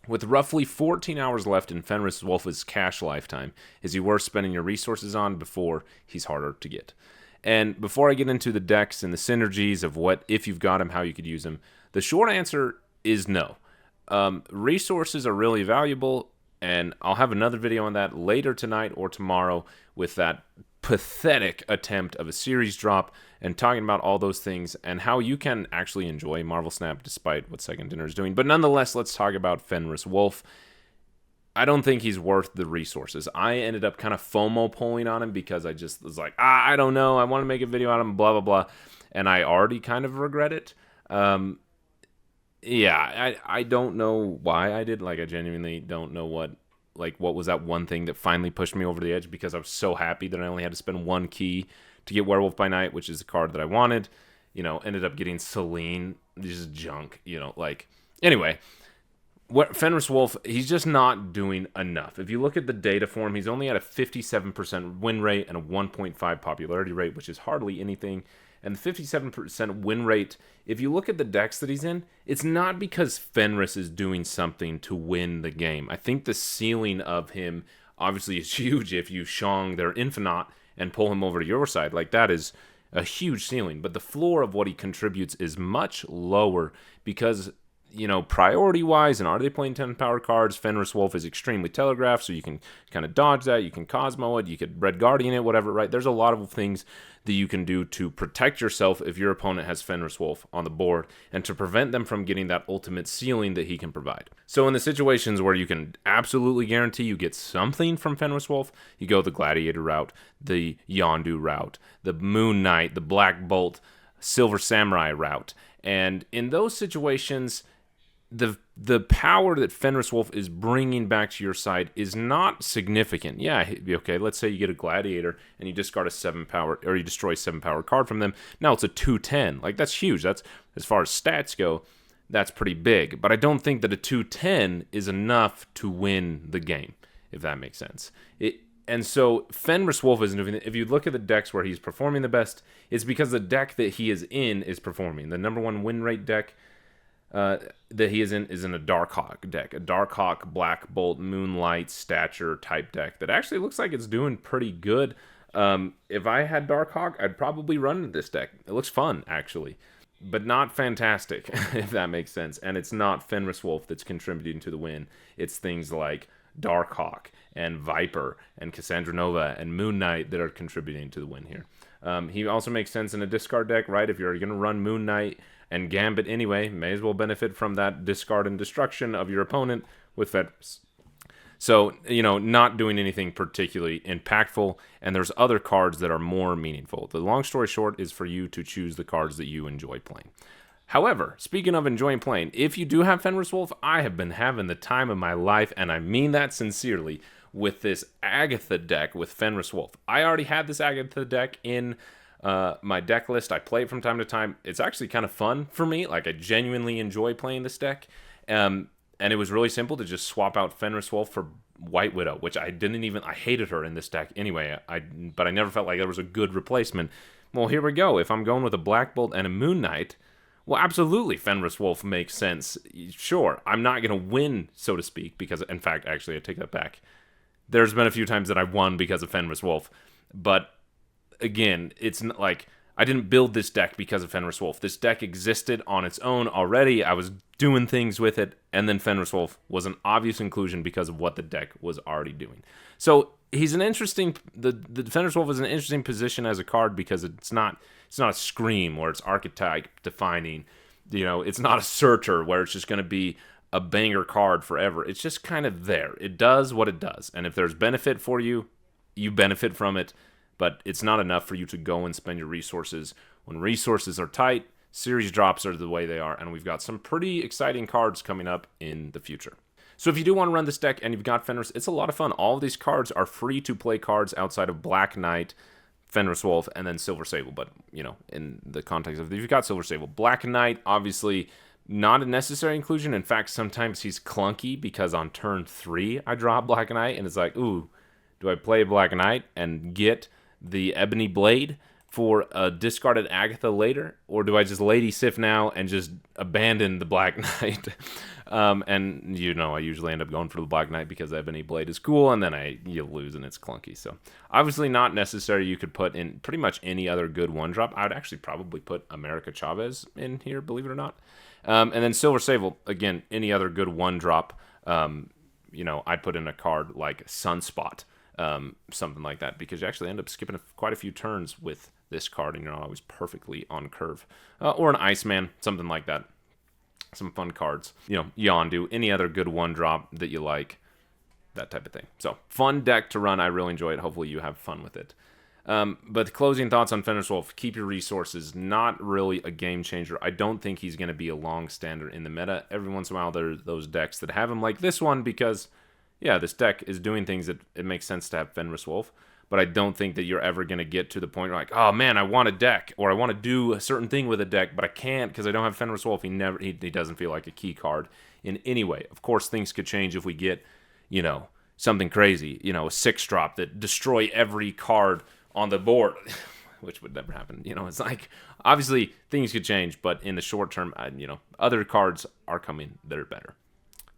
With roughly 14 hours left in Fenris Wolf's cash lifetime, is he worth spending your resources on before he's harder to get? And before I get into the decks and the synergies of what, if you've got him, how you could use him, the short answer is no. Resources are really valuable, and I'll have another video on that later tonight or tomorrow with that pathetic attempt of a series drop and talking about all those things and how you can actually enjoy Marvel Snap despite what Second Dinner is doing. But nonetheless, let's talk about Fenris Wolf. I don't think he's worth the resources. I ended up kind of FOMO pulling on him because I just was like, I don't know. I want to make a video on him, blah, blah, blah. And I already kind of regret it. I don't know why I did. Like, I genuinely don't know what was that one thing that finally pushed me over the edge, because I was so happy that I only had to spend one key to get Werewolf by Night, which is the card that I wanted. Ended up getting Selene, just junk, Anyway, Fenris Wolf, he's just not doing enough. If you look at the data for him, he's only at a 57% win rate and a 1.5 popularity rate, which is hardly anything. And the 57% win rate, if you look at the decks that he's in, it's not because Fenris is doing something to win the game. I think the ceiling of him obviously is huge if you Shang their Infinite and pull him over to your side. Like, that is a huge ceiling. But the floor of what he contributes is much lower because, priority-wise, and are they playing 10 power cards, Fenris Wolf is extremely telegraphed, so you can kind of dodge that. You can Cosmo it. You could Red Guardian it, whatever, right? There's a lot of things that you can do to protect yourself if your opponent has Fenris Wolf on the board and to prevent them from getting that ultimate ceiling that he can provide. So in the situations where you can absolutely guarantee you get something from Fenris Wolf, you go the Gladiator route, the Yondu route, the Moon Knight, the Black Bolt, Silver Samurai route. And in those situations, the power that Fenris Wolf is bringing back to your side is not significant. Yeah, okay, let's say you get a Gladiator and you discard a 7-power, or you destroy a 7-power card from them. Now it's a 2/10. Like, that's huge. That's, as far as stats go, that's pretty big. But I don't think that a 2/10 is enough to win the game, if that makes sense. And so Fenris Wolf isn't doing it. If you look at the decks where he's performing the best, it's because the deck that he is in is performing. The number one win rate deck that he is in a Darkhawk deck, a Darkhawk, Black Bolt, Moonlight, Stature type deck that actually looks like it's doing pretty good. If I had Darkhawk, I'd probably run this deck. It looks fun, actually, but not fantastic, if that makes sense. And it's not Fenris Wolf that's contributing to the win. It's things like Darkhawk and Viper and Cassandra Nova and Moon Knight that are contributing to the win here. He also makes sense in a discard deck, right? If you're going to run Moon Knight and Gambit anyway, may as well benefit from that discard and destruction of your opponent with Fenris. So, not doing anything particularly impactful, and there's other cards that are more meaningful. The long story short is for you to choose the cards that you enjoy playing. However, speaking of enjoying playing, if you do have Fenris Wolf, I have been having the time of my life, and I mean that sincerely, with this Agatha deck with Fenris Wolf. I already had this Agatha deck in my deck list. I play it from time to time. It's actually kind of fun for me. Like, I genuinely enjoy playing this deck. And it was really simple to just swap out Fenris Wolf for White Widow, which I hated her in this deck anyway. But I never felt like there was a good replacement. Well, here we go. If I'm going with a Black Bolt and a Moon Knight, well, absolutely, Fenris Wolf makes sense. Sure, I'm not going to win, so to speak, because, in fact, actually, I take that back. There's been a few times that I've won because of Fenris Wolf, but again, it's not like I didn't build this deck because of Fenris Wolf. This deck existed on its own already. I was doing things with it, and then Fenris Wolf was an obvious inclusion because of what the deck was already doing. So he's an interesting. The Fenris Wolf is an interesting position as a card because it's not a Scream where it's archetype defining. It's not a Searcher where it's just going to be a banger card forever. It's just kind of there. It does what it does. And if there's benefit for you, you benefit from it. But it's not enough for you to go and spend your resources. When resources are tight, series drops are the way they are. And we've got some pretty exciting cards coming up in the future. So if you do want to run this deck and you've got Fenris, it's a lot of fun. All of these cards are free to play cards outside of Black Knight, Fenris Wolf, and then Silver Sable. But, in the context of if you've got Silver Sable, Black Knight, obviously not a necessary inclusion. In fact, sometimes he's clunky because on turn 3, I draw Black Knight, and it's like, ooh, do I play Black Knight and get the Ebony Blade? for a discarded Agatha later, or do I just Lady Sif now and just abandon the Black Knight? And I usually end up going for the Black Knight because Ebony Blade is cool, and then you lose and it's clunky. So obviously not necessary. You could put in pretty much any other good one drop. I would actually probably put America Chavez in here, believe it or not. And then Silver Sable, again, any other good one drop. I'd put in a card like Sunspot, something like that, because you actually end up skipping quite a few turns with this card, and you're not always perfectly on curve. Or an Iceman, something like that. Some fun cards. Yondu, any other good one drop that you like, that type of thing. So, fun deck to run. I really enjoy it. Hopefully you have fun with it. But the closing thoughts on Fenris Wolf: keep your resources. Not really a game changer. I don't think he's going to be a long stander in the meta. Every once in a while, there are those decks that have him, like this one, because, yeah, this deck is doing things that it makes sense to have Fenris Wolf. But I don't think that you're ever going to get to the point where, like, oh man, I want a deck, or I want to do a certain thing with a deck, but I can't because I don't have Fenris Wolf. He doesn't feel like a key card in any way. Of course, things could change if we get, something crazy, a 6-drop that destroy every card on the board, which would never happen. It's like, obviously things could change, but in the short term, other cards are coming that are better.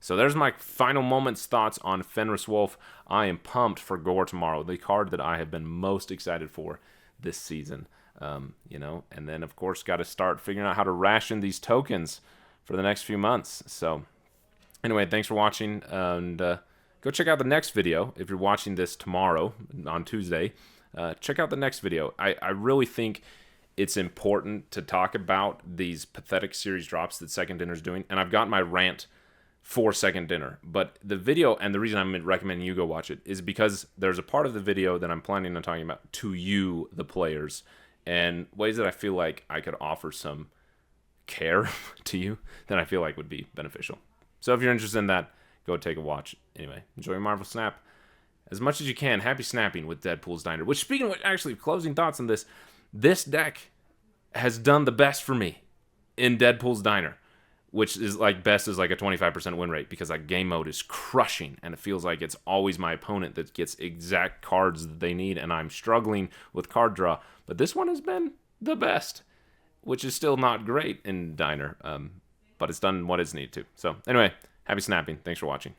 So there's my final moments thoughts on Fenris Wolf. I am pumped for Gore tomorrow, the card that I have been most excited for this season. And then of course got to start figuring out how to ration these tokens for the next few months. So anyway, thanks for watching, and go check out the next video if you're watching this tomorrow on Tuesday. Check out the next video. I really think it's important to talk about these pathetic series drops that Second Dinner's doing, and I've got my rant for Second Dinner. But the video, and the reason I'm recommending you go watch it, is because there's a part of the video that I'm planning on talking about to you, the players, and ways that I feel like I could offer some care to you that I feel like would be beneficial. So if you're interested in that, go take a watch. Anyway, enjoy your Marvel Snap as much as you can. Happy snapping with Deadpool's Diner. Which, speaking of which, actually, closing thoughts on this deck has done the best for me in Deadpool's Diner, which is like best is like a 25% win rate, because like game mode is crushing and it feels like it's always my opponent that gets exact cards that they need, and I'm struggling with card draw. But this one has been the best, which is still not great in Diner, but it's done what it's needed to. So anyway, happy snapping. Thanks for watching.